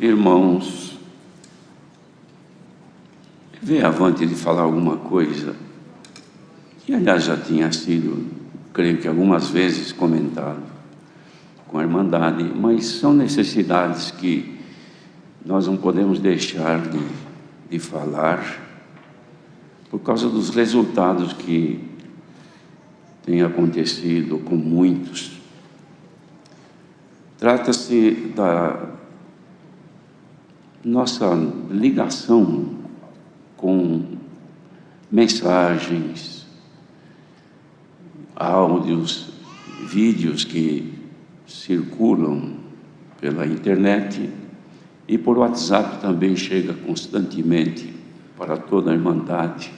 Irmãos, veio avante de falar alguma coisa que, aliás, já tinha sido, creio que algumas vezes comentado com a Irmandade, mas são necessidades que nós não podemos deixar de falar por causa dos resultados que têm acontecido com muitos. Trata-se da nossa ligação com mensagens, áudios, vídeos que circulam pela internet e por WhatsApp também chega constantemente para toda a Irmandade.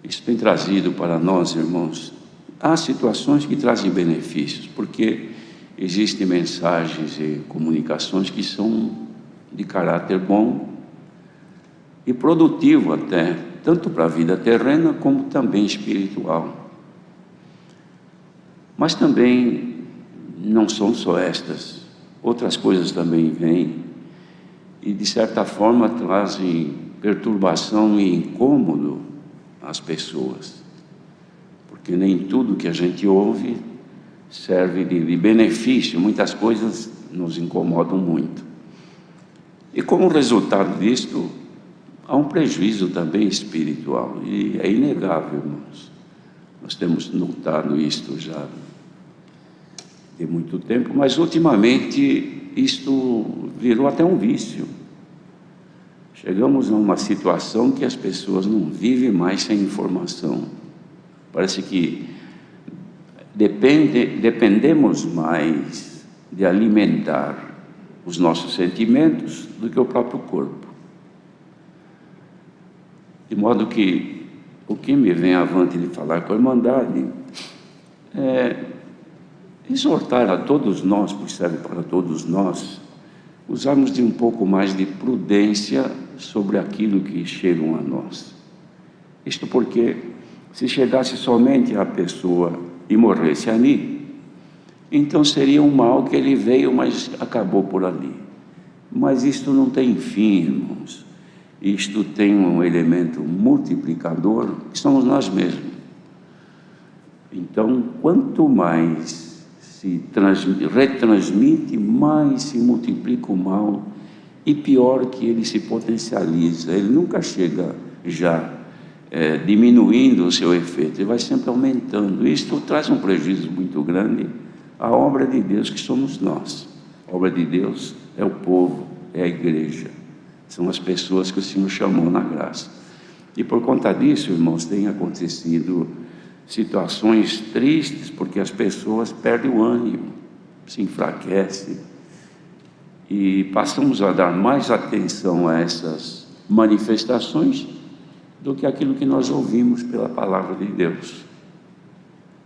Isso tem trazido para nós, irmãos, há situações que trazem benefícios, porque existem mensagens e comunicações que são de caráter bom e produtivo até, tanto para a vida terrena como também espiritual. Mas também não são só estas, outras coisas também vêm e de certa forma trazem perturbação e incômodo às pessoas, porque nem tudo que a gente ouve serve de benefício, muitas coisas nos incomodam muito. E como resultado disto, há um prejuízo também espiritual, e é inegável, irmãos. Nós temos notado isto já de muito tempo, mas ultimamente isto virou até um vício. Chegamos a uma situação que as pessoas não vivem mais sem informação. Parece que dependemos mais de alimentar os nossos sentimentos do que o próprio corpo. De modo que o que me vem avante de falar com a Irmandade é exortar a todos nós, pois serve para todos nós, usarmos de um pouco mais de prudência sobre aquilo que chegam a nós. Isto porque, se chegasse somente à pessoa e morresse ali, então seria um mal que ele veio, mas acabou por ali. Mas isto não tem fim, irmãos. Isto tem um elemento multiplicador, que somos nós mesmos. Então, quanto mais se retransmite, mais se multiplica o mal, e pior que ele se potencializa. Ele nunca chega já diminuindo o seu efeito, ele vai sempre aumentando. Isto traz um prejuízo muito grande à obra de Deus, que somos nós. A obra de Deus é o povo, é a igreja, são as pessoas que o Senhor chamou na graça. E por conta disso, irmãos, tem acontecido situações tristes, porque as pessoas perdem o ânimo, se enfraquecem, e passamos a dar mais atenção a essas manifestações do que aquilo que nós ouvimos pela palavra de Deus.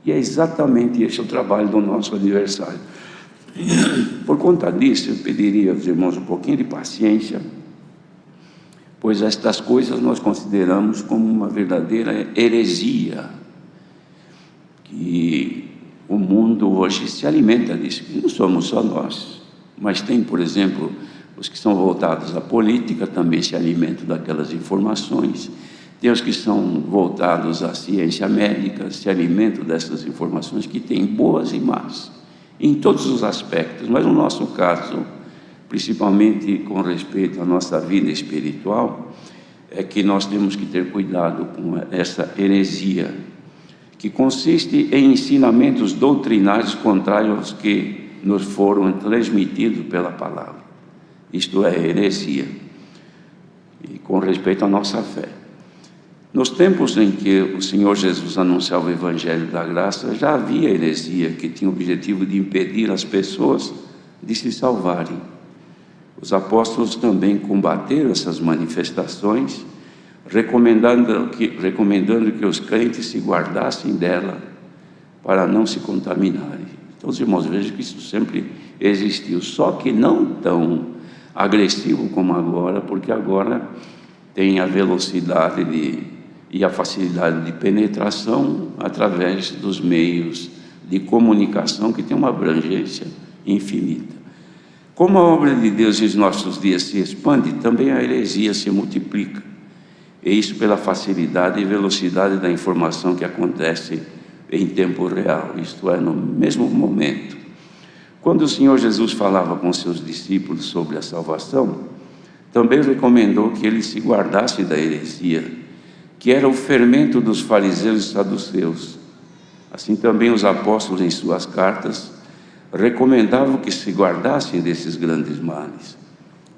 E é exatamente esse o trabalho do nosso adversário. Por conta disso, eu pediria aos irmãos um pouquinho de paciência, pois estas coisas nós consideramos como uma verdadeira heresia, que o mundo hoje se alimenta disso. E não somos só nós, mas tem, por exemplo, os que são voltados à política também se alimentam daquelas informações. Tem os que são voltados à ciência médica, se alimentam dessas informações, que tem boas e más, em todos os aspectos. Mas no nosso caso, principalmente com respeito à nossa vida espiritual, é que nós temos que ter cuidado com essa heresia, que consiste em ensinamentos doutrinários contrários aos que nos foram transmitidos pela palavra. Isto é heresia, e com respeito à nossa fé. Nos tempos em que o Senhor Jesus anunciava o Evangelho da Graça, já havia heresia que tinha o objetivo de impedir as pessoas de se salvarem. Os apóstolos também combateram essas manifestações, recomendando que os crentes se guardassem dela para não se contaminarem. Então, os irmãos, vejam que isso sempre existiu, só que não tão agressivo como agora, porque agora tem a velocidade e a facilidade de penetração através dos meios de comunicação, que tem uma abrangência infinita. Como a obra de Deus em nossos dias se expande, também a heresia se multiplica. E isso pela facilidade e velocidade da informação que acontece em tempo real, isto é, no mesmo momento. Quando o Senhor Jesus falava com seus discípulos sobre a salvação, também recomendou que eles se guardassem da heresia, que era o fermento dos fariseus e saduceus. Assim também os apóstolos em suas cartas recomendavam que se guardassem desses grandes males.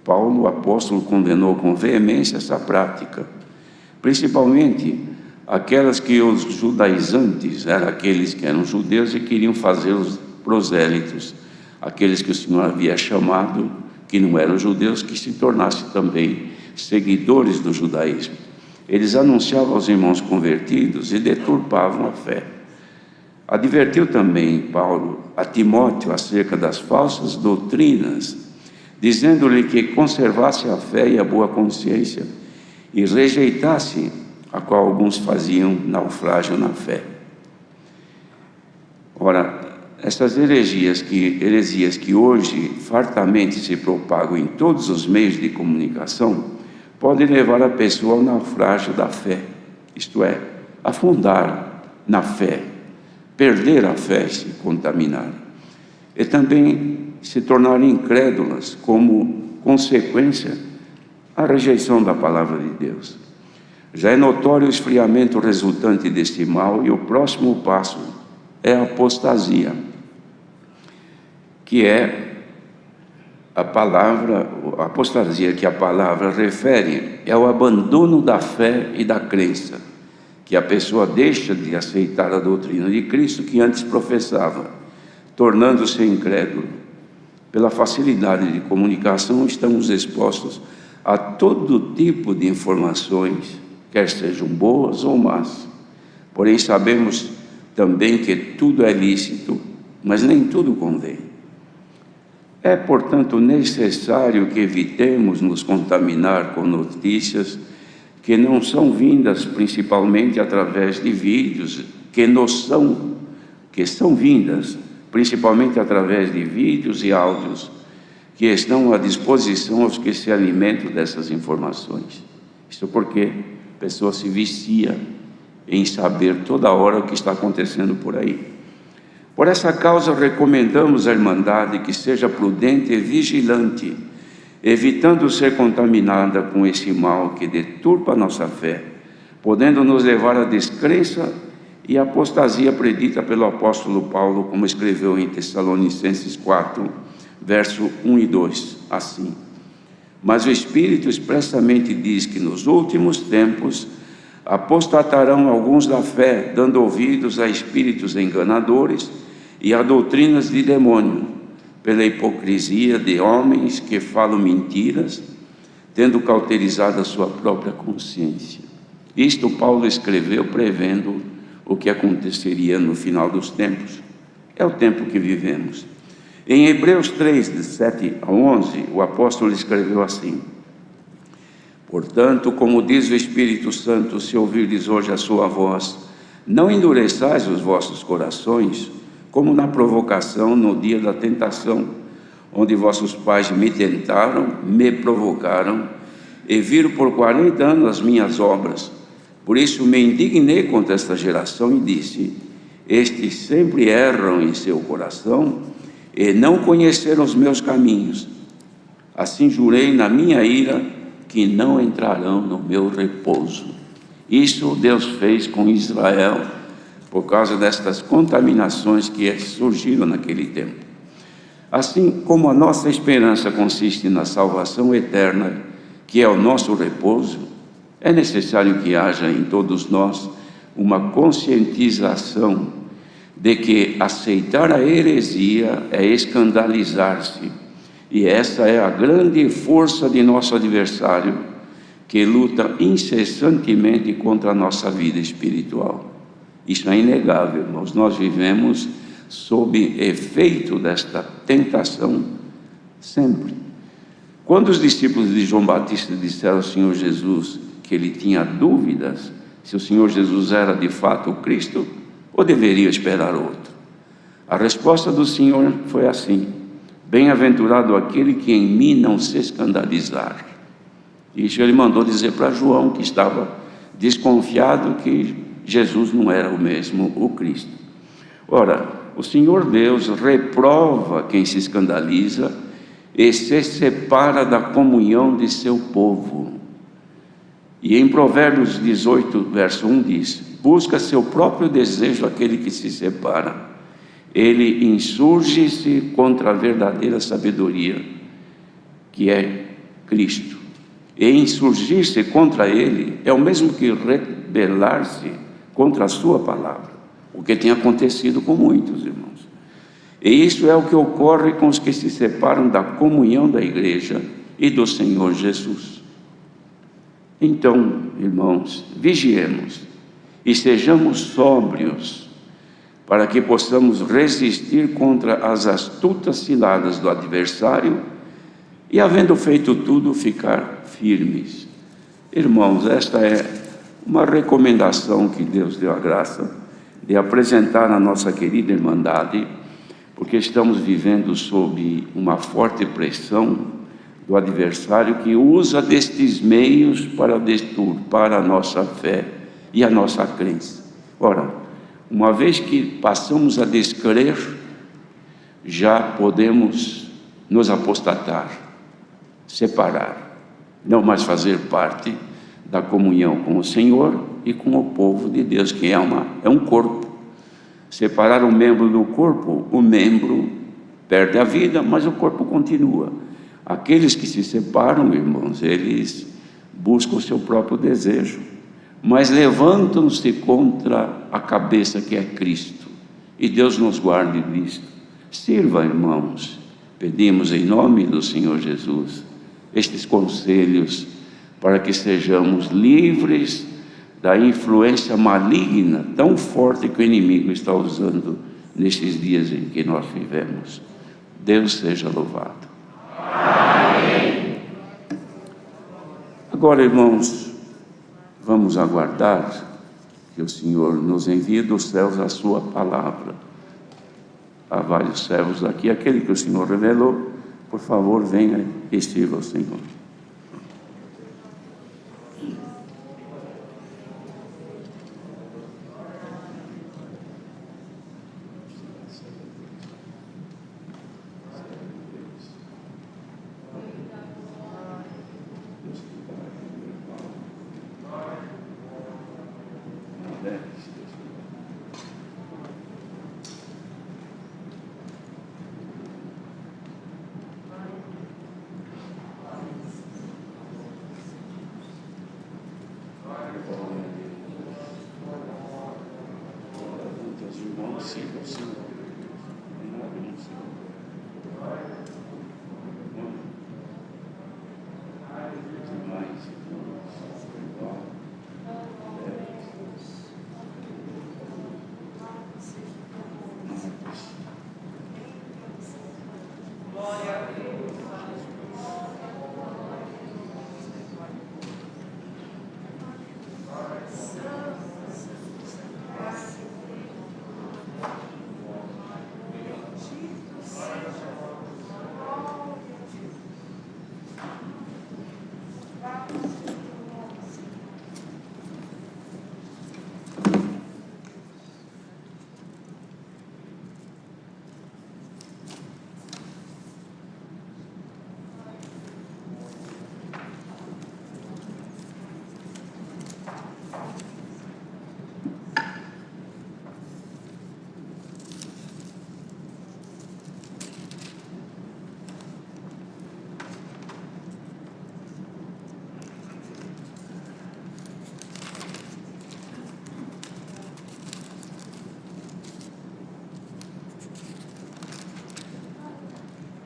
Paulo, o apóstolo, condenou com veemência essa prática, principalmente aquelas que os judaizantes, eram aqueles que eram judeus e queriam fazê-los prosélitos, aqueles que o Senhor havia chamado, que não eram judeus, que se tornassem também seguidores do judaísmo. Eles anunciavam aos irmãos convertidos e deturpavam a fé. Advertiu também Paulo a Timóteo acerca das falsas doutrinas, dizendo-lhe que conservasse a fé e a boa consciência e rejeitasse a qual alguns faziam naufrágio na fé. Ora, essas heresias que hoje fartamente se propagam em todos os meios de comunicação, podem levar a pessoa ao naufrágio da fé, isto é, afundar na fé, perder a fé, se contaminar, e também se tornar incrédulas como consequência a rejeição da palavra de Deus. Já é notório o esfriamento resultante deste mal, e o próximo passo é a apostasia, que é a apostasia que a palavra refere, é o abandono da fé e da crença, que a pessoa deixa de aceitar a doutrina de Cristo que antes professava, tornando-se incrédulo. Pela facilidade de comunicação, estamos expostos a todo tipo de informações, quer sejam boas ou más. Porém, sabemos também que tudo é lícito, mas nem tudo convém. É, portanto, necessário que evitemos nos contaminar com notícias que não são vindas principalmente através de vídeos, que são vindas principalmente através de vídeos e áudios que estão à disposição aos que se alimentam dessas informações. Isso porque a pessoa se vicia em saber toda hora o que está acontecendo por aí. Por essa causa, recomendamos à Irmandade que seja prudente e vigilante, evitando ser contaminada com esse mal que deturpa a nossa fé, podendo nos levar à descrença e à apostasia predita pelo apóstolo Paulo, como escreveu em Tessalonicenses 4, verso 1 e 2, assim: mas o Espírito expressamente diz que nos últimos tempos apostatarão alguns da fé, dando ouvidos a espíritos enganadores e a doutrinas de demônio, pela hipocrisia de homens que falam mentiras, tendo cauterizado a sua própria consciência. Isto Paulo escreveu prevendo o que aconteceria no final dos tempos. É o tempo que vivemos. Em Hebreus 3, de 7 a 11, o apóstolo escreveu assim: portanto, como diz o Espírito Santo, se ouvirdes hoje a sua voz, não endureçais os vossos corações, como na provocação no dia da tentação, onde vossos pais me tentaram, me provocaram, e viram por 40 anos as minhas obras. Por isso me indignei contra esta geração e disse: estes sempre erram em seu coração e não conheceram os meus caminhos. Assim jurei na minha ira que não entrarão no meu repouso. Isso Deus fez com Israel por causa destas contaminações que surgiram naquele tempo. Assim como a nossa esperança consiste na salvação eterna, que é o nosso repouso, é necessário que haja em todos nós uma conscientização de que aceitar a heresia é escandalizar-se, e essa é a grande força de nosso adversário, que luta incessantemente contra a nossa vida espiritual. Isso é inegável, nós vivemos sob efeito desta tentação sempre. Quando os discípulos de João Batista disseram ao Senhor Jesus que ele tinha dúvidas se o Senhor Jesus era de fato o Cristo ou deveria esperar outro, a resposta do Senhor foi assim: Bem-aventurado aquele que em mim não se escandalizar. Isso ele mandou dizer para João, que estava desconfiado que Jesus não era o mesmo, o Cristo. Ora, o Senhor Deus reprova quem se escandaliza e se separa da comunhão de seu povo. E em Provérbios 18, verso 1 diz: busca seu próprio desejo aquele que se separa. Ele insurge-se contra a verdadeira sabedoria, que é Cristo. E insurgir-se contra ele é o mesmo que rebelar-se contra a sua palavra, o que tem acontecido com muitos irmãos. E isso é o que ocorre com os que se separam da comunhão da igreja e do Senhor Jesus. Então, irmãos, vigiemos e sejamos sóbrios, para que possamos resistir contra as astutas ciladas do adversário e, havendo feito tudo, ficar firmes. Irmãos, esta é uma recomendação que Deus deu a graça de apresentar à nossa querida Irmandade, porque estamos vivendo sob uma forte pressão do adversário, que usa destes meios para deturpar a nossa fé e a nossa crença. Ora, uma vez que passamos a descrer, já podemos nos apostatar, separar, não mais fazer parte da comunhão com o Senhor e com o povo de Deus, que é um corpo. Separar um membro do corpo, o membro perde a vida, mas o corpo continua. Aqueles que se separam, irmãos, eles buscam o seu próprio desejo, mas levantam-se contra a cabeça, que é Cristo. E Deus nos guarde disto. Sirva, irmãos, pedimos em nome do Senhor Jesus estes conselhos, para que sejamos livres da influência maligna tão forte que o inimigo está usando nestes dias em que nós vivemos. Deus seja louvado. Amém. Agora, irmãos, vamos aguardar que o Senhor nos envie dos céus a sua palavra. Há vários servos aqui, aquele que o Senhor revelou, por favor, venha e sirva ao Senhor.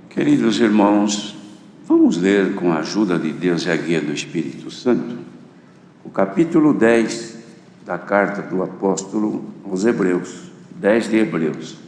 Queridos irmãos, vamos ler com a ajuda de Deus e a guia do Espírito Santo o capítulo 10 da carta do apóstolo aos Hebreus, 10 de Hebreus.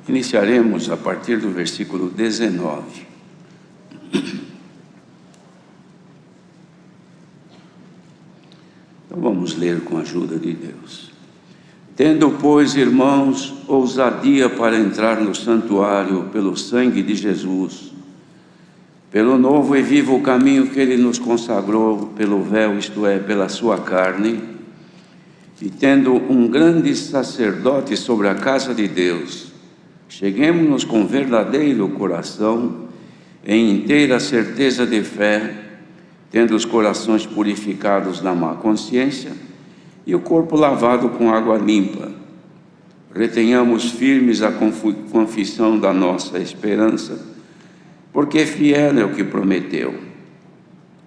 Iniciaremos a partir do versículo 19. Então vamos ler com a ajuda de Deus. Tendo, pois, irmãos, ousadia para entrar no santuário pelo sangue de Jesus, pelo novo e vivo caminho que Ele nos consagrou pelo véu, isto é, pela sua carne, e tendo um grande sacerdote sobre a casa de Deus, cheguemo-nos com verdadeiro coração, em inteira certeza de fé, tendo os corações purificados da má consciência e o corpo lavado com água limpa. Retenhamos firmes a confissão da nossa esperança, porque fiel é o que prometeu.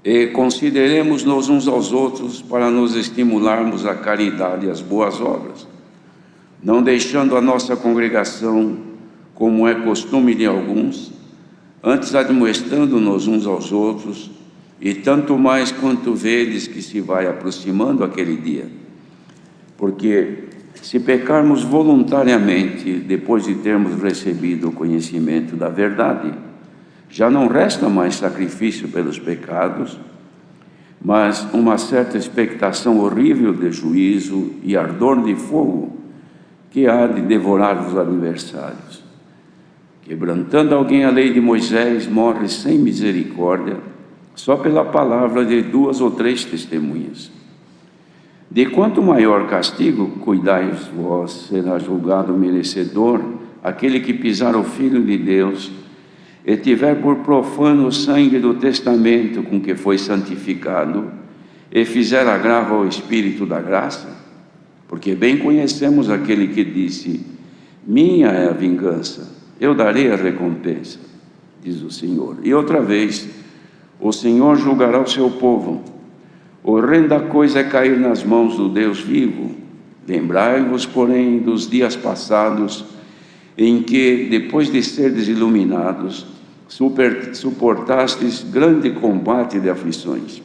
E consideremos-nos uns aos outros para nos estimularmos à caridade e às boas obras, não deixando a nossa congregação, como é costume de alguns, antes admoestando-nos uns aos outros, e tanto mais quanto vedes que se vai aproximando aquele dia. Porque se pecarmos voluntariamente, depois de termos recebido o conhecimento da verdade, já não resta mais sacrifício pelos pecados, mas uma certa expectação horrível de juízo e ardor de fogo que há de devorar os adversários. Quebrantando alguém a lei de Moisés, morre sem misericórdia, só pela palavra de 2 ou 3 testemunhas. De quanto maior castigo, cuidai vós, será julgado merecedor aquele que pisar o Filho de Deus e tiver por profano o sangue do testamento com que foi santificado e fizer agravo ao Espírito da graça. Porque bem conhecemos aquele que disse: minha é a vingança, eu darei a recompensa, diz o Senhor. E outra vez, o Senhor julgará o seu povo. Horrenda coisa é cair nas mãos do Deus vivo. Lembrai-vos, porém, dos dias passados, em que, depois de serdes iluminados, suportastes grande combate de aflições.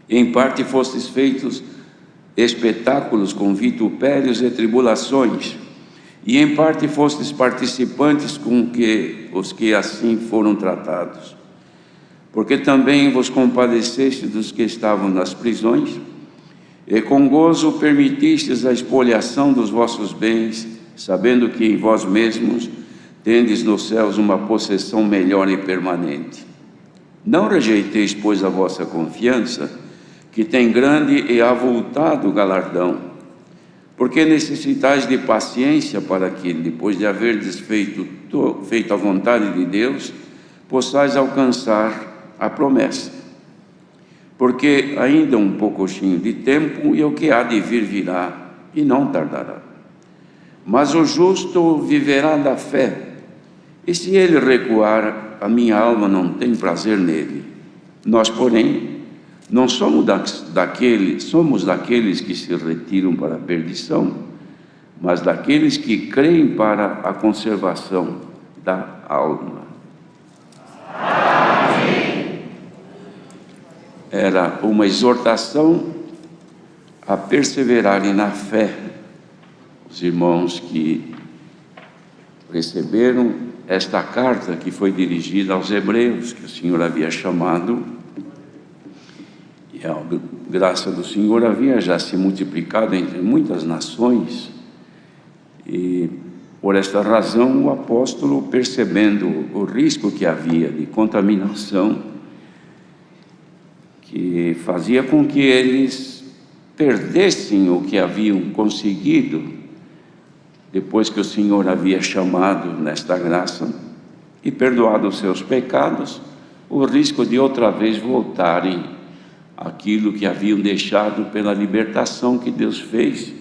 Em parte fostes feitos espetáculos com vitupérios e tribulações, e em parte fostes participantes com os que assim foram tratados. Porque também vos compadeceste dos que estavam nas prisões, e com gozo permitistes a espoliação dos vossos bens, sabendo que em vós mesmos tendes nos céus uma possessão melhor e permanente. Não rejeiteis, pois, a vossa confiança, que tem grande e avultado galardão, porque necessitais de paciência para que, depois de haverdes feito a vontade de Deus, possais alcançar a promessa. Porque ainda um pouquinho de tempo, e o que há de vir virá, e não tardará. Mas o justo viverá da fé, e se ele recuar, a minha alma não tem prazer nele. Nós, porém, não somos daqueles que se retiram para a perdição, mas daqueles que creem para a conservação da alma. Era uma exortação a perseverarem na fé, os irmãos que receberam esta carta que foi dirigida aos hebreus, que o Senhor havia chamado, e a graça do Senhor havia já se multiplicado entre muitas nações, e por esta razão o apóstolo, percebendo o risco que havia de contaminação, que fazia com que eles perdessem o que haviam conseguido, depois que o Senhor havia chamado nesta graça e perdoado os seus pecados, o risco de outra vez voltarem àquilo que haviam deixado pela libertação que Deus fez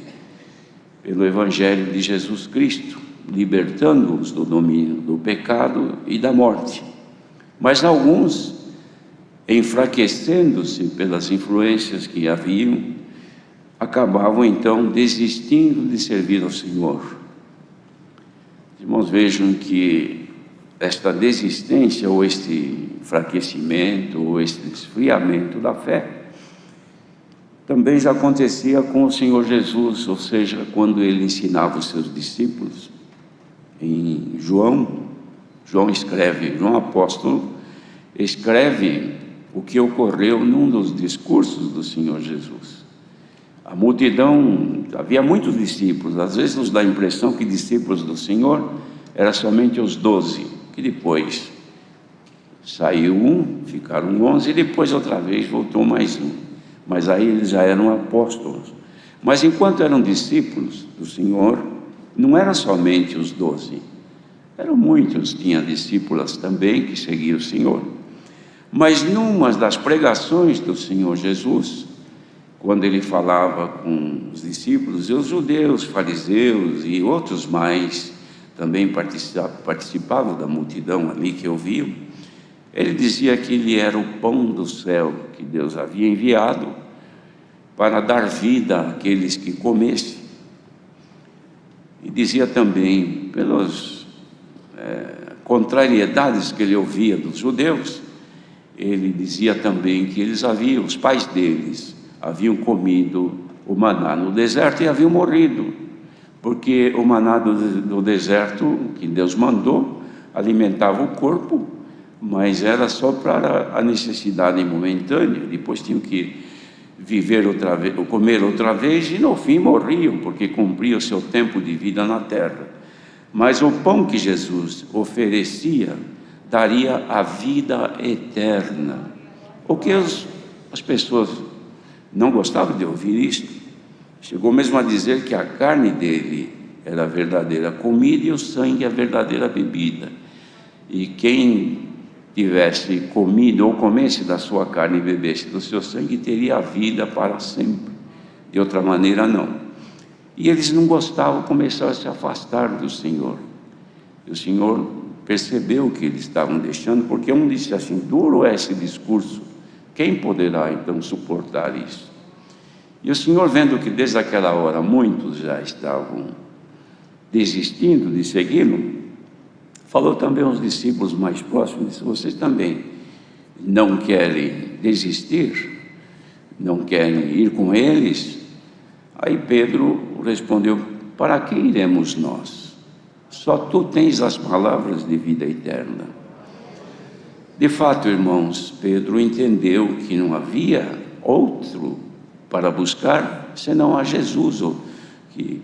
pelo Evangelho de Jesus Cristo, libertando-os do domínio do pecado e da morte. Mas alguns, enfraquecendo-se pelas influências que haviam, acabavam então desistindo de servir ao Senhor. Irmãos, vejam que esta desistência, ou este enfraquecimento, ou este esfriamento da fé, também já acontecia com o Senhor Jesus, ou seja, quando Ele ensinava os seus discípulos. em João escreve, João apóstolo, escreve o que ocorreu num dos discursos do Senhor Jesus. A multidão, havia muitos discípulos, às vezes nos dá a impressão que discípulos do Senhor eram somente os 12, que depois saiu um, ficaram 11, e depois outra vez voltou mais um, mas aí eles já eram apóstolos. Mas enquanto eram discípulos do Senhor, não eram somente os 12, eram muitos, tinha discípulas também que seguiam o Senhor. Mas numa das pregações do Senhor Jesus, quando ele falava com os discípulos, e os judeus, fariseus e outros mais também participavam da multidão ali que ouviam, ele dizia que ele era o pão do céu que Deus havia enviado para dar vida àqueles que comessem. E dizia também, pelas contrariedades que ele ouvia dos judeus, ele dizia também que os pais deles haviam comido o maná no deserto e haviam morrido, porque o maná do deserto que Deus mandou alimentava o corpo, mas era só para a necessidade momentânea. Depois tinham que viver outra vez, ou comer outra vez, e no fim morriam, porque cumpria o seu tempo de vida na terra. Mas o pão que Jesus oferecia daria a vida eterna. O que as pessoas não gostavam de ouvir isto. Chegou mesmo a dizer que a carne dele era a verdadeira comida e o sangue a verdadeira bebida. E quem tivesse comido ou comesse da sua carne e bebesse do seu sangue teria a vida para sempre. De outra maneira, não. E eles não gostavam, começaram a se afastar do Senhor. E o Senhor percebeu o que eles estavam deixando, porque um disse assim: duro é esse discurso, quem poderá então suportar isso? E o Senhor, vendo que desde aquela hora muitos já estavam desistindo de segui-lo, falou também aos discípulos mais próximos, disse: vocês também não querem desistir? Não querem ir com eles? Aí Pedro respondeu: para que iremos nós? Só tu tens as palavras de vida eterna. De fato, irmãos, Pedro entendeu que não havia outro para buscar senão a Jesus,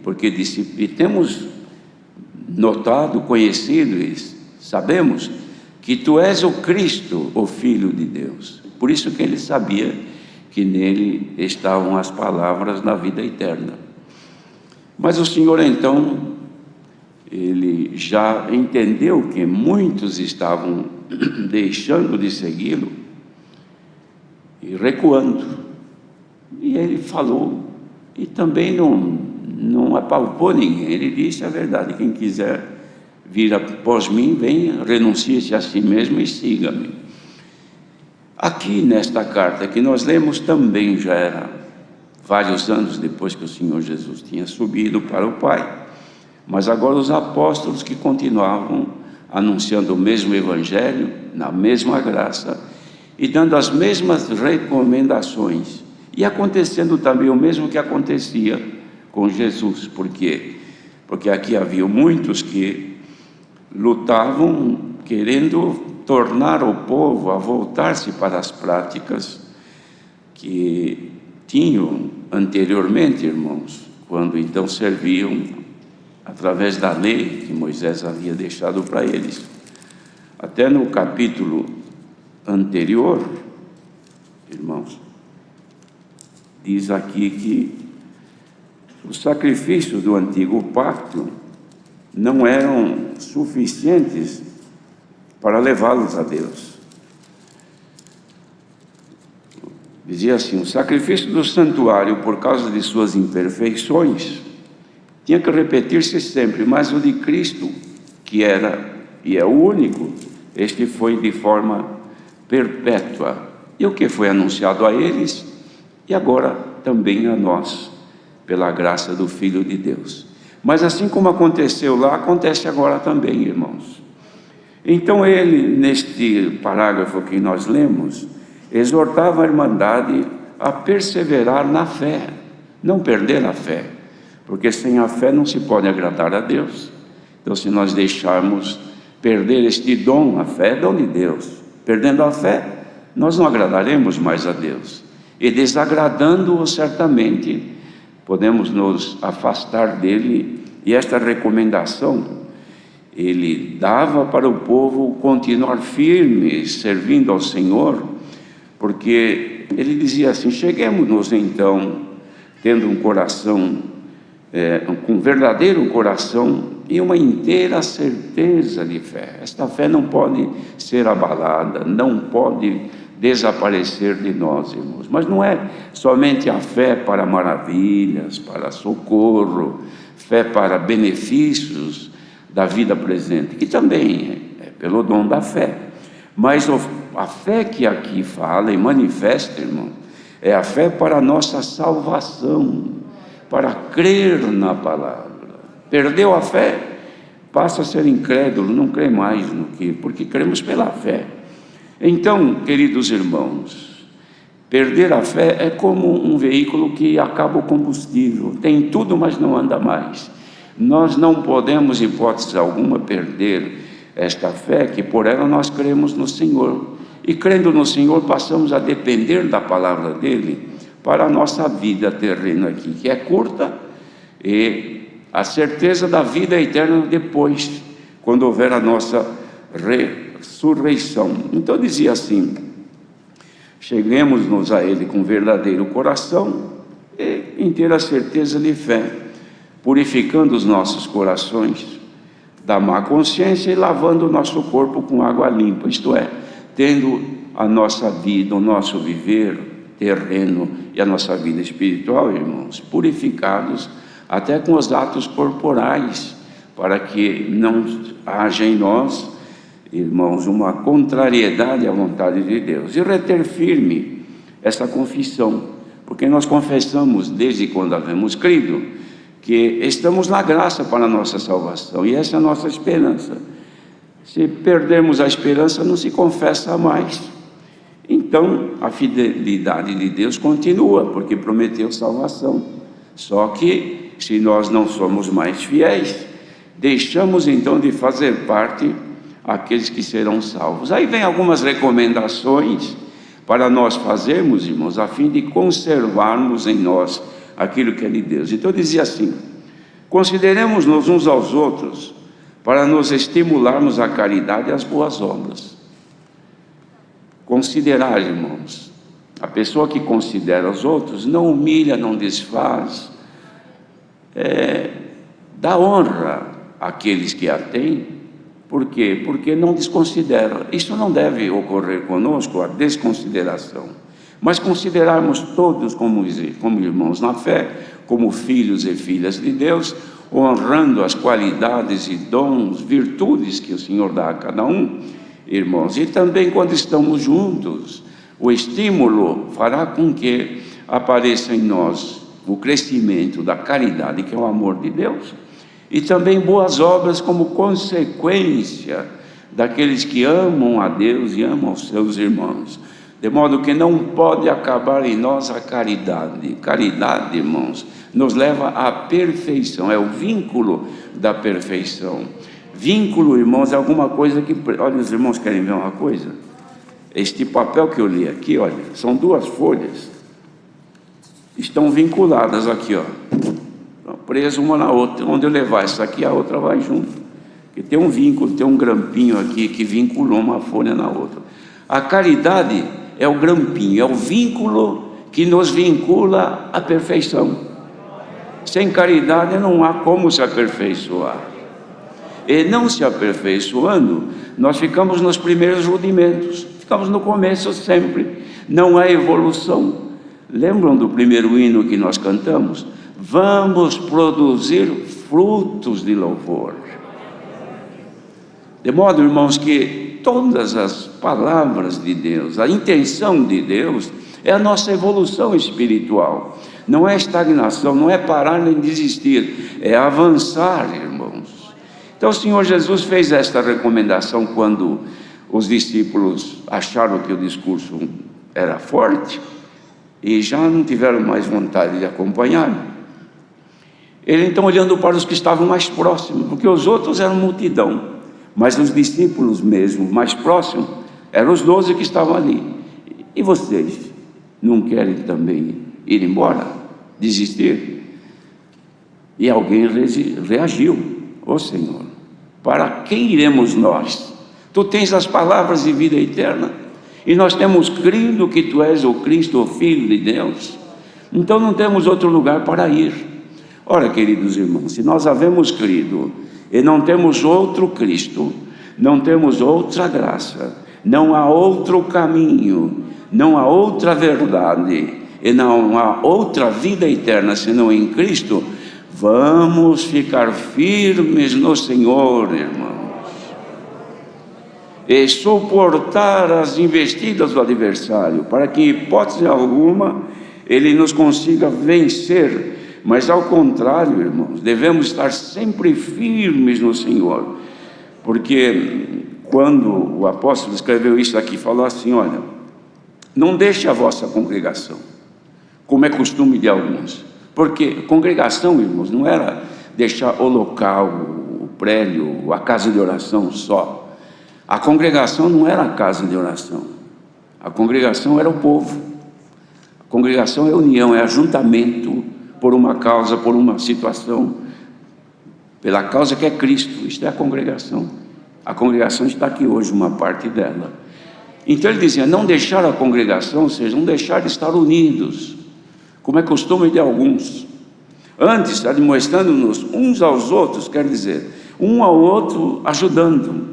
porque disse: e temos notado, conhecido e sabemos que tu és o Cristo, o Filho de Deus. Por isso que ele sabia que nele estavam as palavras da vida eterna. Mas o Senhor então, ele já entendeu que muitos estavam deixando de segui-lo e recuando. E ele falou, e também não apalpou ninguém. Ele disse a verdade: quem quiser vir após mim, venha, renuncie-se a si mesmo e siga-me. Aqui nesta carta que nós lemos também já era vários anos depois que o Senhor Jesus tinha subido para o Pai. Mas agora os apóstolos que continuavam anunciando o mesmo evangelho, na mesma graça, e dando as mesmas recomendações, e acontecendo também o mesmo que acontecia com Jesus. Por quê? Porque aqui havia muitos que lutavam querendo tornar o povo a voltar-se para as práticas que tinham anteriormente, irmãos, quando então serviam através da lei que Moisés havia deixado para eles. Até no capítulo anterior, irmãos, diz aqui que os sacrifícios do antigo pacto não eram suficientes para levá-los a Deus. Dizia assim: o sacrifício do santuário, por causa de suas imperfeições, tinha que repetir-se sempre, mas o de Cristo, que era e é o único, este foi de forma perpétua. E o que foi anunciado a eles, e agora também a nós, pela graça do Filho de Deus. Mas assim como aconteceu lá, acontece agora também, irmãos. Então ele, neste parágrafo que nós lemos, exortava a irmandade a perseverar na fé, não perder a fé, porque sem a fé não se pode agradar a Deus. Então, se nós deixarmos perder este dom, a fé é dom de Deus. Perdendo a fé, nós não agradaremos mais a Deus. E desagradando-o, certamente, podemos nos afastar dele. E esta recomendação, ele dava para o povo continuar firme, servindo ao Senhor, porque ele dizia assim: cheguemos-nos então, tendo um coração, com um verdadeiro coração e uma inteira certeza de fé. Esta fé não pode ser abalada, não pode desaparecer de nós, irmãos. Mas não é somente a fé para maravilhas, para socorro, fé para benefícios da vida presente, que também é pelo dom da fé. Mas a fé que aqui fala e manifesta, irmão, é a fé para a nossa salvação, para crer na palavra. Perdeu a fé, passa a ser incrédulo, não crê mais no que, porque cremos pela fé. Então, queridos irmãos, perder a fé é como um veículo que acaba o combustível, tem tudo, mas não anda mais. Nós não podemos, em hipótese alguma, perder esta fé, que por ela nós cremos no Senhor. E crendo no Senhor, passamos a depender da palavra dele para a nossa vida terrena aqui, que é curta, e a certeza da vida eterna depois, quando houver a nossa ressurreição. Então dizia assim: cheguemos-nos a ele com verdadeiro coração e inteira certeza de fé, purificando os nossos corações da má consciência e lavando o nosso corpo com água limpa, isto é, tendo a nossa vida, o nosso viver terreno e a nossa vida espiritual, irmãos, purificados até com os atos corporais, para que não haja em nós, irmãos, uma contrariedade à vontade de Deus, e reter firme essa confissão, porque nós confessamos desde quando havemos crido que estamos na graça para a nossa salvação, e essa é a nossa esperança. Se perdermos a esperança, não se confessa mais. Então, a fidelidade de Deus continua, porque prometeu salvação. Só que, se nós não somos mais fiéis, deixamos então de fazer parte aqueles que serão salvos. Aí vem algumas recomendações para nós fazermos, irmãos, a fim de conservarmos em nós aquilo que é de Deus. Então dizia assim: consideremos-nos uns aos outros para nos estimularmos à caridade e às boas obras. Considerar, irmãos, a pessoa que considera os outros não humilha, não desfaz, dá honra àqueles que a têm. Por quê? Porque não desconsidera. Isso não deve ocorrer conosco, a desconsideração, mas considerarmos todos como irmãos na fé, como filhos e filhas de Deus, honrando as qualidades e dons, virtudes que o Senhor dá a cada um, irmãos. E também quando estamos juntos, o estímulo fará com que apareça em nós o crescimento da caridade, que é o amor de Deus, e também boas obras como consequência daqueles que amam a Deus e amam os seus irmãos. De modo que não pode acabar em nós a caridade. Caridade, irmãos, nos leva à perfeição, é o vínculo da perfeição. Vínculo, irmãos, é alguma coisa que... Olha, os irmãos querem ver uma coisa? Este papel que eu li aqui, olha, são duas folhas, estão vinculadas aqui, ó, presas uma na outra. Onde eu levar essa aqui, a outra vai junto, porque tem um vínculo, tem um grampinho aqui que vinculou uma folha na outra. A caridade é o grampinho, é o vínculo que nos vincula à perfeição. Sem caridade não há como se aperfeiçoar. E não se aperfeiçoando, nós ficamos nos primeiros rudimentos, ficamos no começo sempre, não há evolução. Lembram do primeiro hino que nós cantamos? Vamos produzir frutos de louvor. De modo, irmãos, que todas as palavras de Deus, a intenção de Deus é a nossa evolução espiritual. Não é estagnação, não é parar nem desistir, é avançar, irmãos. Então o Senhor Jesus fez esta recomendação quando os discípulos acharam que o discurso era forte e já não tiveram mais vontade de acompanhar. Ele então, olhando para os que estavam mais próximos, porque os outros eram multidão, mas os discípulos mesmo, mais próximos, eram os 12 que estavam ali. E vocês não querem também ir embora? Desistir? E alguém reagiu: ó Senhor, para quem iremos nós? Tu tens as palavras de vida eterna, e nós temos crido que Tu és o Cristo, o Filho de Deus. Então não temos outro lugar para ir. Ora, queridos irmãos, se nós havemos crido e não temos outro Cristo, não temos outra graça, não há outro caminho, não há outra verdade e não há outra vida eterna senão em Cristo, vamos ficar firmes no Senhor, irmãos, e suportar as investidas do adversário, para que em hipótese alguma ele nos consiga vencer. Mas ao contrário, irmãos, devemos estar sempre firmes no Senhor, porque quando o apóstolo escreveu isso aqui, falou assim: olha, não deixe a vossa congregação, como é costume de alguns. Porque congregação, irmãos, não era deixar o local, o prédio, a casa de oração só. A congregação não era a casa de oração, a congregação era o povo. A congregação é união, é ajuntamento por uma causa, por uma situação, pela causa que é Cristo. Isto é a congregação. A congregação está aqui hoje, uma parte dela. Então ele dizia: não deixar a congregação, ou seja, não deixar de estar unidos, como é costume de alguns. Antes, admoestando-nos uns aos outros, quer dizer, um ao outro ajudando.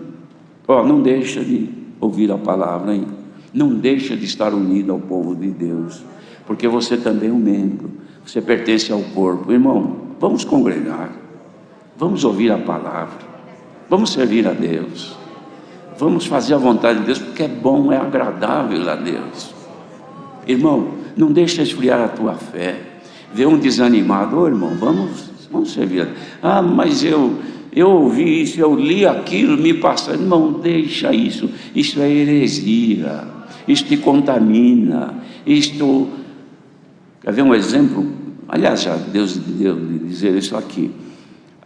Não deixa de ouvir a palavra, hein? Não deixa de estar unido ao povo de Deus, porque você também é um membro, você pertence ao corpo. Irmão, vamos congregar, vamos ouvir a palavra, vamos servir a Deus, vamos fazer a vontade de Deus, porque é bom, é agradável a Deus. Irmão, não deixa esfriar a tua fé. Vê um desanimado: irmão, vamos servir a Deus. Mas eu ouvi isso, eu li aquilo, me passa. Irmão, deixa isso é heresia, isso te contamina, isto... Quer ver um exemplo? Aliás, já Deus deu de dizer isso aqui.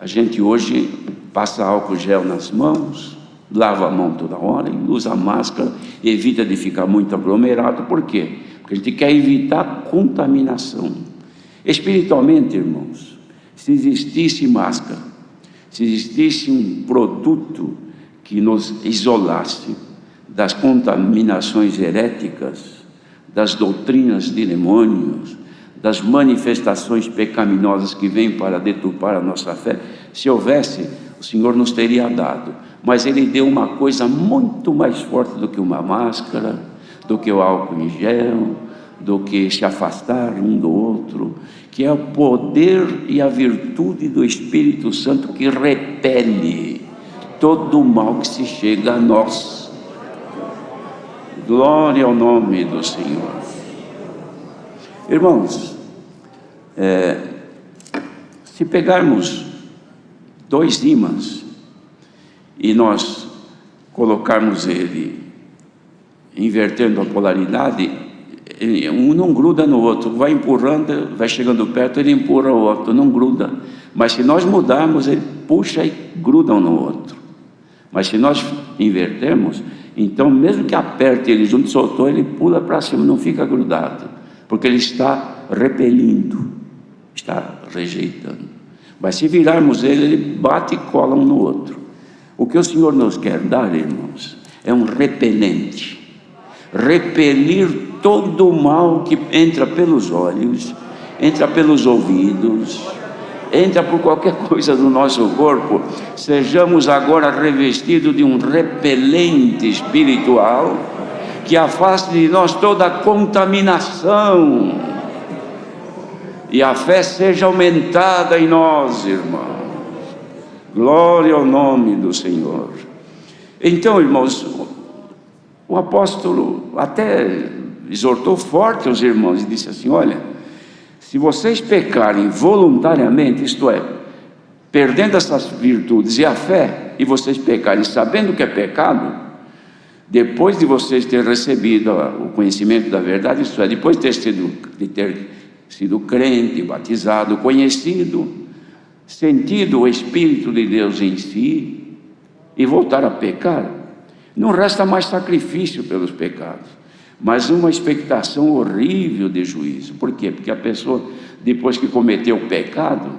A gente hoje passa álcool gel nas mãos, lava a mão toda hora e usa máscara, evita de ficar muito aglomerado. Por quê? Porque a gente quer evitar contaminação. Espiritualmente, irmãos, se existisse máscara, se existisse um produto que nos isolasse das contaminações heréticas, das doutrinas de demônios, das manifestações pecaminosas que vêm para deturpar a nossa fé, se houvesse, o Senhor nos teria dado. Mas Ele deu uma coisa muito mais forte do que uma máscara, do que o álcool em gel, do que se afastar um do outro, que é o poder e a virtude do Espírito Santo, que repele todo o mal que se chega a nós. Glória ao nome do Senhor. Irmãos, se pegarmos 2 ímãs e nós colocarmos ele, invertendo a polaridade, um não gruda no outro, vai empurrando, vai chegando perto, ele empurra o outro, não gruda. Mas se nós mudarmos, ele puxa e gruda um no outro. Mas se nós invertermos, então mesmo que aperte ele junto, soltou, ele pula para cima, não fica grudado, porque ele está repelindo, está rejeitando. Mas se virarmos ele bate e cola um no outro. O que o Senhor nos quer dar, irmãos, é um repelente, repelir todo o mal que entra pelos olhos, entra pelos ouvidos, entra por qualquer coisa do nosso corpo. Sejamos agora revestidos de um repelente espiritual, que afaste de nós toda a contaminação, e a fé seja aumentada em nós, irmãos. Glória ao nome do Senhor. Então, irmãos, o apóstolo até exortou forte os irmãos e disse assim: olha, se vocês pecarem voluntariamente, isto é, perdendo essas virtudes e a fé, e vocês pecarem sabendo que é pecado, depois de vocês terem recebido o conhecimento da verdade, isto é, depois de ter sido crente, batizado, conhecido sentido o Espírito de Deus em si e voltar a pecar, não resta mais sacrifício pelos pecados, mas uma expectação horrível de juízo. Por quê? Porque a pessoa, depois que cometeu o pecado,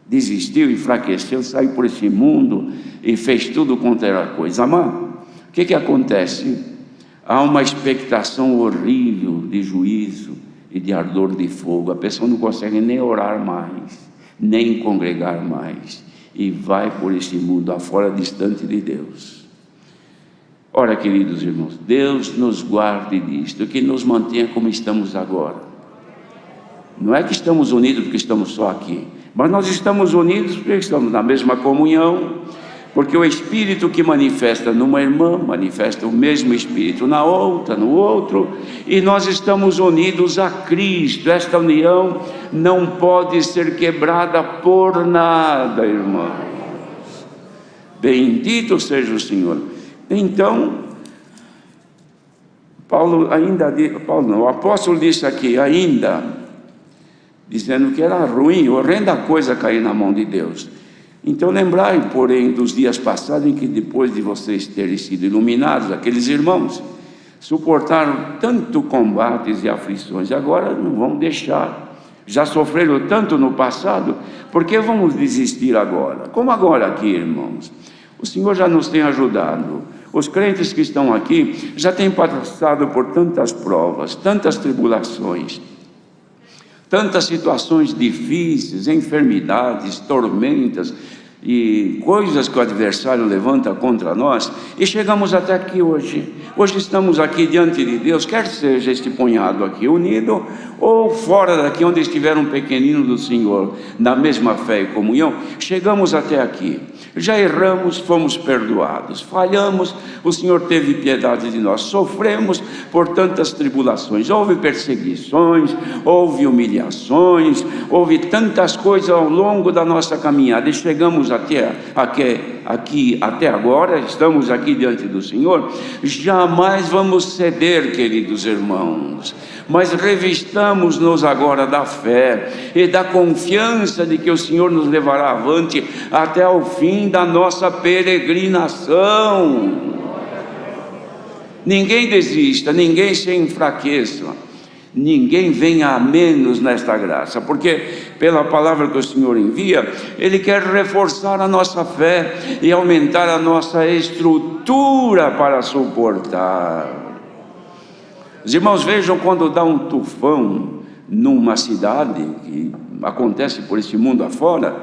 desistiu, enfraqueceu, saiu por esse mundo e fez tudo quanto era coisa má. O que acontece? Há uma expectação horrível de juízo e de ardor de fogo. A pessoa não consegue nem orar mais, nem congregar mais, e vai por esse mundo afora, distante de Deus. Ora, queridos irmãos, Deus nos guarde disto, que nos mantenha como estamos agora. Não é que estamos unidos porque estamos só aqui, mas nós estamos unidos porque estamos na mesma comunhão, porque o Espírito que manifesta numa irmã, manifesta o mesmo Espírito na outra, no outro, e nós estamos unidos a Cristo. Esta união não pode ser quebrada por nada, irmãos. Bendito seja o Senhor. Então, o apóstolo disse aqui ainda, dizendo que era ruim, horrenda coisa cair na mão de Deus. Então lembrai, porém, dos dias passados, em que depois de vocês terem sido iluminados, aqueles irmãos suportaram tanto combates e aflições, agora não vão deixar, já sofreram tanto no passado, por que vamos desistir agora? Como agora aqui, irmãos? O Senhor já nos tem ajudado. Os crentes que estão aqui já têm passado por tantas provas, tantas tribulações, tantas situações difíceis, enfermidades, tormentas e coisas que o adversário levanta contra nós, e chegamos até aqui hoje. Hoje estamos aqui diante de Deus, quer seja este punhado aqui unido, ou fora daqui onde estiver um pequenino do Senhor, na mesma fé e comunhão. Chegamos até aqui, já erramos, fomos perdoados, falhamos, o Senhor teve piedade de nós, sofremos por tantas tribulações, houve perseguições, houve humilhações, houve tantas coisas ao longo da nossa caminhada, e chegamos até aqui até agora, estamos aqui diante do Senhor. Jamais vamos ceder, queridos irmãos, mas revistamos-nos agora da fé e da confiança de que o Senhor nos levará avante até o fim da nossa peregrinação. Ninguém desista, ninguém se enfraqueça, ninguém venha a menos nesta graça, porque pela palavra que o Senhor envia, Ele quer reforçar a nossa fé e aumentar a nossa estrutura para suportar. Os irmãos vejam, quando dá um tufão numa cidade, que acontece por esse mundo afora,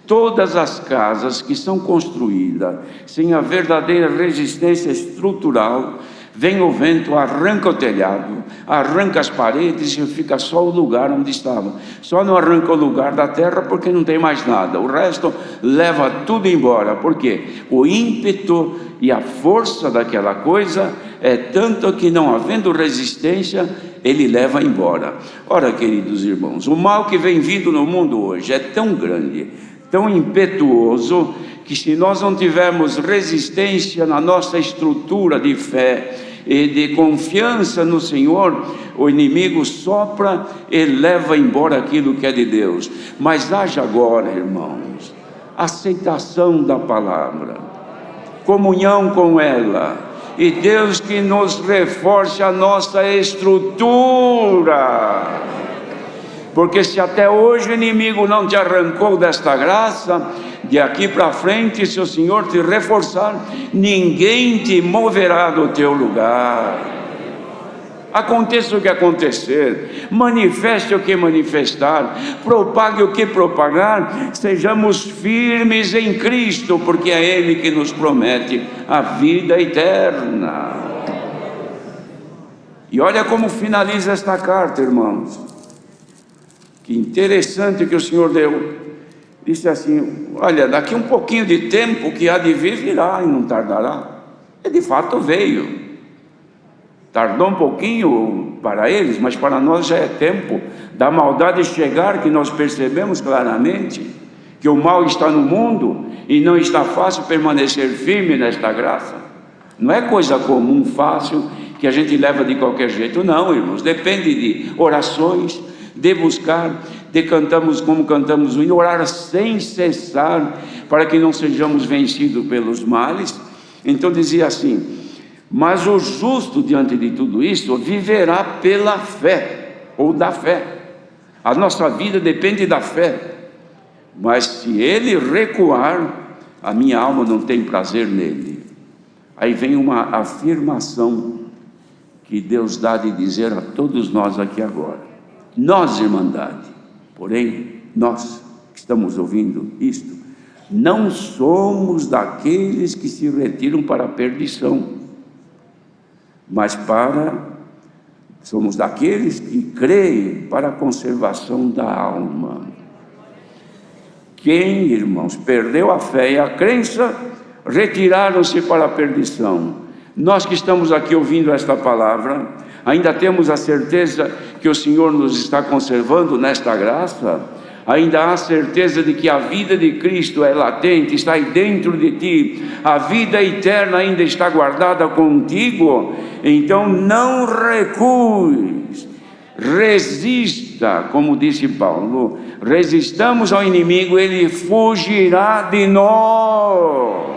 todas as casas que são construídas sem a verdadeira resistência estrutural, vem o vento, arranca o telhado, arranca as paredes e fica só o lugar onde estava. Só não arranca o lugar da terra porque não tem mais nada. O resto leva tudo embora. Por quê? O ímpeto e a força daquela coisa é tanto que, não havendo resistência, ele leva embora. Ora, queridos irmãos, o mal que vem vindo no mundo hoje é tão grande, tão impetuoso, que se nós não tivermos resistência na nossa estrutura de fé e de confiança no Senhor, o inimigo sopra e leva embora aquilo que é de Deus. Mas haja agora, irmãos, aceitação da palavra, comunhão com ela, e Deus que nos reforce a nossa estrutura, porque se até hoje o inimigo não te arrancou desta graça, de aqui para frente, se o Senhor te reforçar, ninguém te moverá do teu lugar. Aconteça o que acontecer, manifeste o que manifestar, propague o que propagar, sejamos firmes em Cristo, porque é Ele que nos promete a vida eterna. E olha como finaliza esta carta, irmãos. Que interessante que o Senhor deu. Disse assim: olha, daqui um pouquinho de tempo que há de vir, virá e não tardará. E de fato veio. Tardou um pouquinho para eles, mas para nós já é tempo da maldade chegar, que nós percebemos claramente que o mal está no mundo e não está fácil permanecer firme nesta graça. Não é coisa comum, fácil, que a gente leva de qualquer jeito, não, irmãos. Depende de orações, de buscar, de cantamos como cantamos o hino, orar sem cessar, para que não sejamos vencidos pelos males. Então dizia assim: mas o justo diante de tudo isso viverá pela fé, ou da fé. A nossa vida depende da fé. Mas se ele recuar, a minha alma não tem prazer nele. Aí vem uma afirmação que Deus dá de dizer a todos nós aqui agora. Nós, Irmandade, porém, nós que estamos ouvindo isto, não somos daqueles que se retiram para a perdição, mas somos daqueles que creem para a conservação da alma. Quem, irmãos, perdeu a fé e a crença, retiraram-se para a perdição. Nós que estamos aqui ouvindo esta palavra, ainda temos a certeza que o Senhor nos está conservando nesta graça? Ainda há certeza de que a vida de Cristo é latente, está aí dentro de ti, a vida eterna ainda está guardada contigo? Então não recues, resista, como disse Paulo, resistamos ao inimigo, ele fugirá de nós.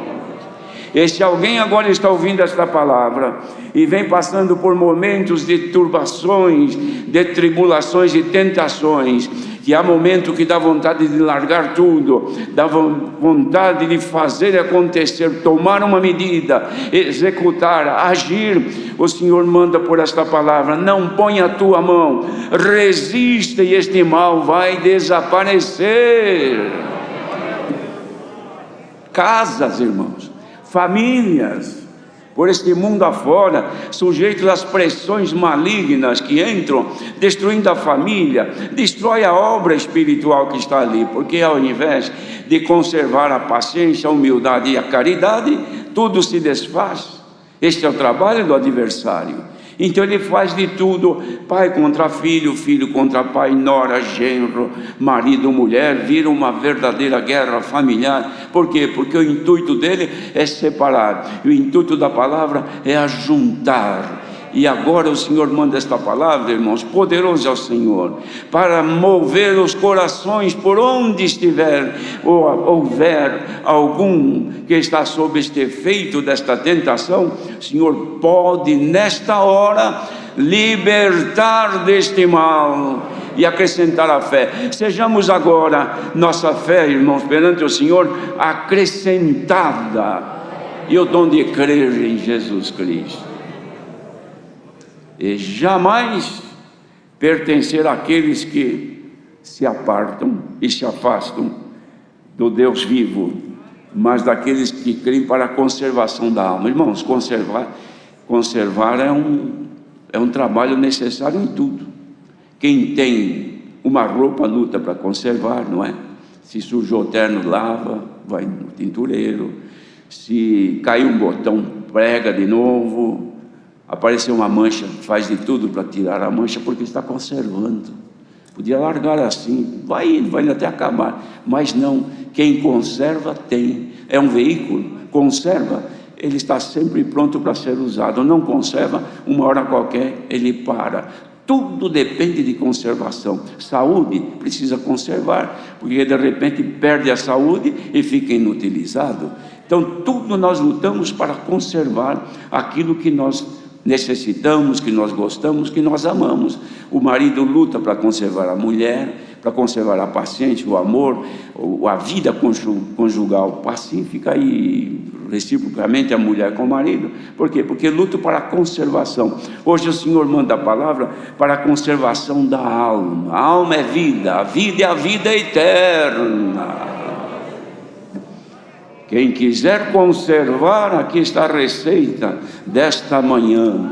E se alguém agora está ouvindo esta palavra e vem passando por momentos de turbações, de tribulações e tentações, que há momento que dá vontade de largar tudo, dá vontade de fazer acontecer, tomar uma medida, executar, agir, o Senhor manda por esta palavra: não ponha a tua mão, resista e este mal vai desaparecer. Casas, irmãos, famílias, por este mundo afora, sujeitos às pressões malignas que entram, destruindo a família, destrói a obra espiritual que está ali, porque ao invés de conservar a paciência, a humildade e a caridade, tudo se desfaz. Este é o trabalho do adversário. Então ele faz de tudo, pai contra filho, filho contra pai, nora, genro, marido, mulher, vira uma verdadeira guerra familiar. Por quê? Porque o intuito dele é separar, e o intuito da palavra é ajuntar. E agora o Senhor manda esta palavra, irmãos, poderoso é o Senhor, para mover os corações por onde estiver, ou houver algum que está sob este efeito desta tentação. O Senhor pode nesta hora libertar deste mal e acrescentar a fé. Sejamos agora nossa fé, irmãos, perante o Senhor, acrescentada, e o dom de crer em Jesus Cristo. E jamais pertencer àqueles que se apartam e se afastam do Deus vivo, mas daqueles que creem para a conservação da alma. Irmãos, conservar é um trabalho necessário em tudo. Quem tem uma roupa luta para conservar, não é? Se sujou o terno, lava, vai no tintureiro. Se caiu um botão, prega de novo. Apareceu uma mancha, faz de tudo para tirar a mancha, porque está conservando. Podia largar assim, vai indo até acabar, mas não. Quem conserva é um veículo, conserva, ele está sempre pronto para ser usado. Não conserva, uma hora qualquer ele para. Tudo depende de conservação. Saúde precisa conservar, porque de repente perde a saúde e fica inutilizado. Então tudo nós lutamos para conservar aquilo que nós necessitamos, que nós gostamos, que nós amamos. O marido luta para conservar a mulher, para conservar a paciência, o amor, a vida conjugal pacífica, e reciprocamente a mulher com o marido. Por quê? Porque luta para a conservação. Hoje o Senhor manda a palavra para a conservação da alma. A alma é vida, a vida é a vida eterna. Quem quiser conservar, aqui está a receita desta manhã,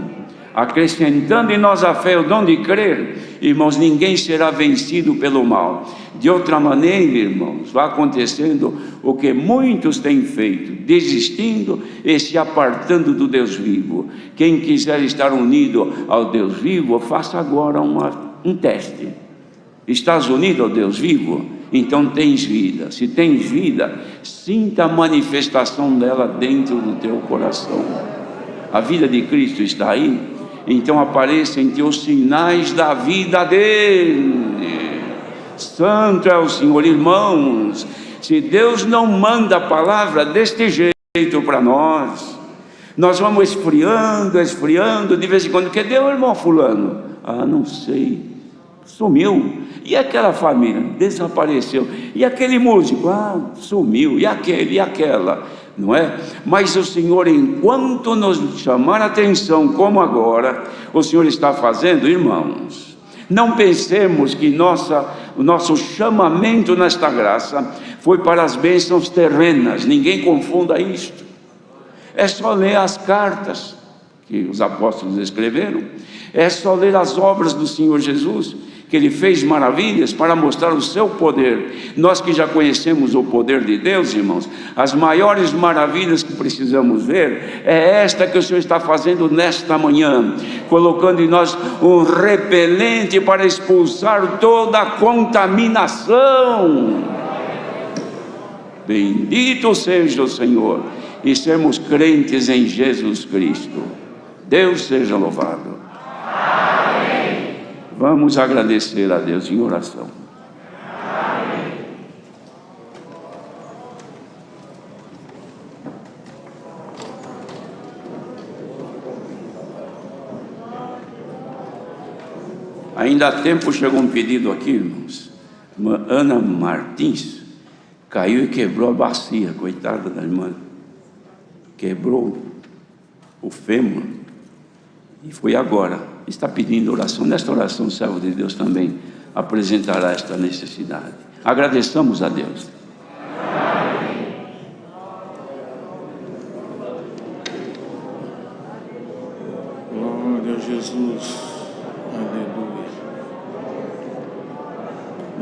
acrescentando em nós a fé, o dom de crer. Irmãos, ninguém será vencido pelo mal. De outra maneira, irmãos, vai acontecendo o que muitos têm feito, desistindo e se apartando do Deus vivo. Quem quiser estar unido ao Deus vivo, faça agora um teste. Estás unido ao Deus vivo? Então tens vida. Se tens vida, sinta a manifestação dela dentro do teu coração. A vida de Cristo está aí. então apareçam em ti os sinais da vida dele. Santo é o Senhor. Irmãos, se Deus não manda a palavra deste jeito para nós vamos esfriando, de vez em quando. Cadê o irmão fulano? Ah, não sei, sumiu. E aquela família? Desapareceu. E aquele músico? Ah, sumiu. E aquele, e aquela, não é? Mas o Senhor, enquanto nos chamar a atenção, como agora o Senhor está fazendo, irmãos, não pensemos que o nosso chamamento nesta graça foi para as bênçãos terrenas. Ninguém confunda isto. É só ler as cartas que os apóstolos escreveram, é só ler as obras do Senhor Jesus, que Ele fez maravilhas para mostrar o seu poder. Nós que já conhecemos o poder de Deus, irmãos, as maiores maravilhas que precisamos ver é esta que o Senhor está fazendo nesta manhã, colocando em nós um repelente para expulsar toda a contaminação. Bendito seja o Senhor, e sermos crentes em Jesus Cristo. Deus seja louvado. Amém. Vamos agradecer a Deus em oração. Amém. Ainda há tempo chegou um pedido aqui, irmãos. Uma Ana Martins caiu e quebrou a bacia, coitada da irmã. Quebrou o fêmur e foi agora. Está pedindo oração. Nesta oração, o servo de Deus também apresentará esta necessidade. Agradeçamos a Deus. Glória a Jesus. Aleluia.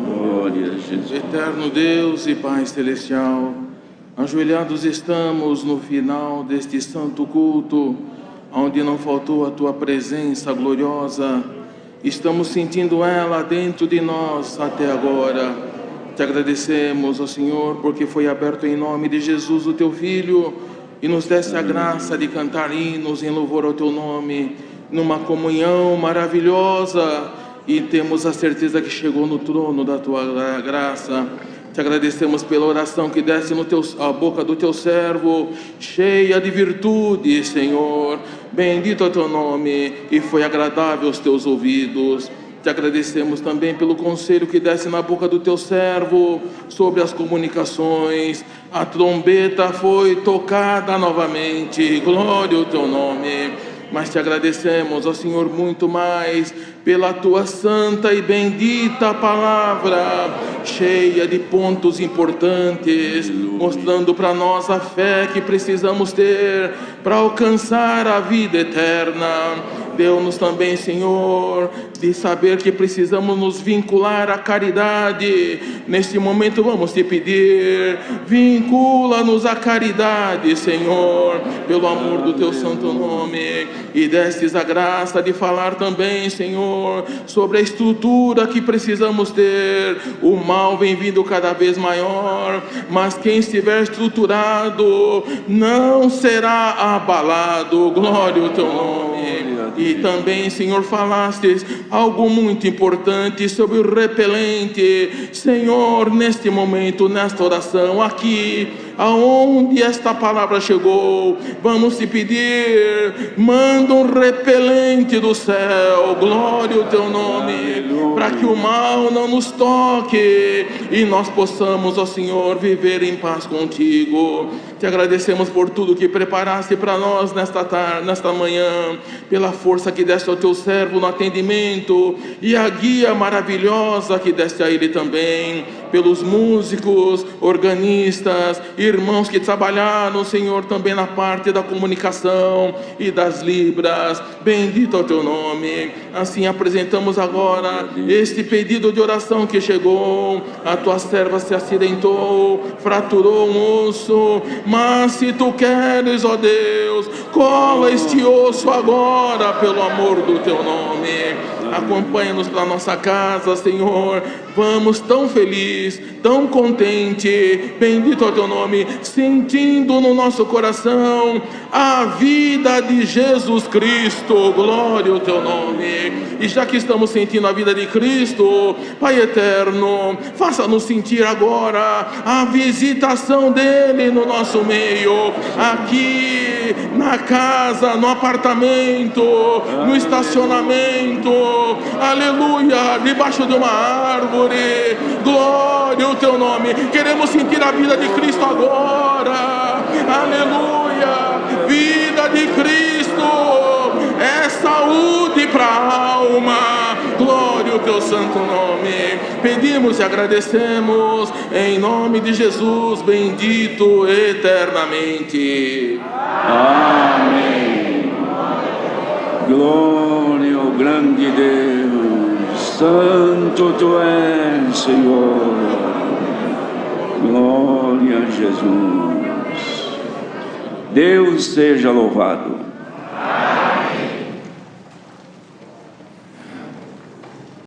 Glória a Jesus. Eterno Deus e Pai Celestial, ajoelhados estamos no final deste santo culto, onde não faltou a Tua presença gloriosa. Estamos sentindo ela dentro de nós até agora. Te agradecemos, ó Senhor, porque foi aberto em nome de Jesus, o Teu Filho, e nos desse a graça de cantar hinos em louvor ao Teu nome, numa comunhão maravilhosa, e temos a certeza que chegou no trono da Tua graça. Te agradecemos pela oração que desce a boca do Teu servo, cheia de virtude, Senhor. Bendito é o Teu nome, e foi agradável aos Teus ouvidos. Te agradecemos também pelo conselho que desce na boca do Teu servo sobre as comunicações. A trombeta foi tocada novamente, glória ao Teu nome. Mas te agradecemos, ó Senhor, muito mais pela Tua santa e bendita palavra, cheia de pontos importantes, mostrando para nós a fé que precisamos ter para alcançar a vida eterna. Deu-nos também, Senhor, de saber que precisamos nos vincular à caridade. Neste momento vamos te pedir, vincula-nos à caridade, Senhor, pelo amor do Teu santo nome. E destes a graça de falar também, Senhor, sobre a estrutura que precisamos ter. O mal vem vindo cada vez maior, mas quem estiver estruturado não será abalado. Glória ao Teu nome. E também, Senhor, falaste algo muito importante sobre o repelente. Senhor, neste momento, nesta oração, aqui, aonde esta palavra chegou, vamos te pedir, manda um repelente do céu, glória ao Teu nome, para que o mal não nos toque e nós possamos, ó Senhor, viver em paz contigo. Te agradecemos por tudo que preparaste para nós nesta tarde, nesta manhã, pela força que deste ao Teu servo no atendimento e a guia maravilhosa que deste a ele também, pelos músicos, organistas, irmãos que trabalharam, Senhor, também na parte da comunicação e das libras. Bendito é o Teu nome. Assim apresentamos agora este pedido de oração que chegou. A Tua serva se acidentou, fraturou um osso, mas se Tu queres, ó Deus, cola este osso agora, pelo amor do Teu nome. Acompanha-nos para nossa casa, Senhor. vamos tão feliz, tão contente, bendito é o teu nome, sentindo no nosso coração a vida de Jesus Cristo, glória ao teu nome. E já que estamos sentindo a vida de Cristo, Pai eterno, faça-nos sentir agora a visitação dele no nosso meio, aqui na casa, no apartamento, no estacionamento, aleluia, debaixo de uma árvore, glória ao teu nome. Queremos sentir a vida de Cristo agora, aleluia, vida de Cristo é saúde para a alma, glória ao teu santo nome. Pedimos e agradecemos em nome de Jesus, bendito eternamente. Amém. Glória ao grande Deus, santo tu és, Senhor. Glória a Jesus. Deus seja louvado.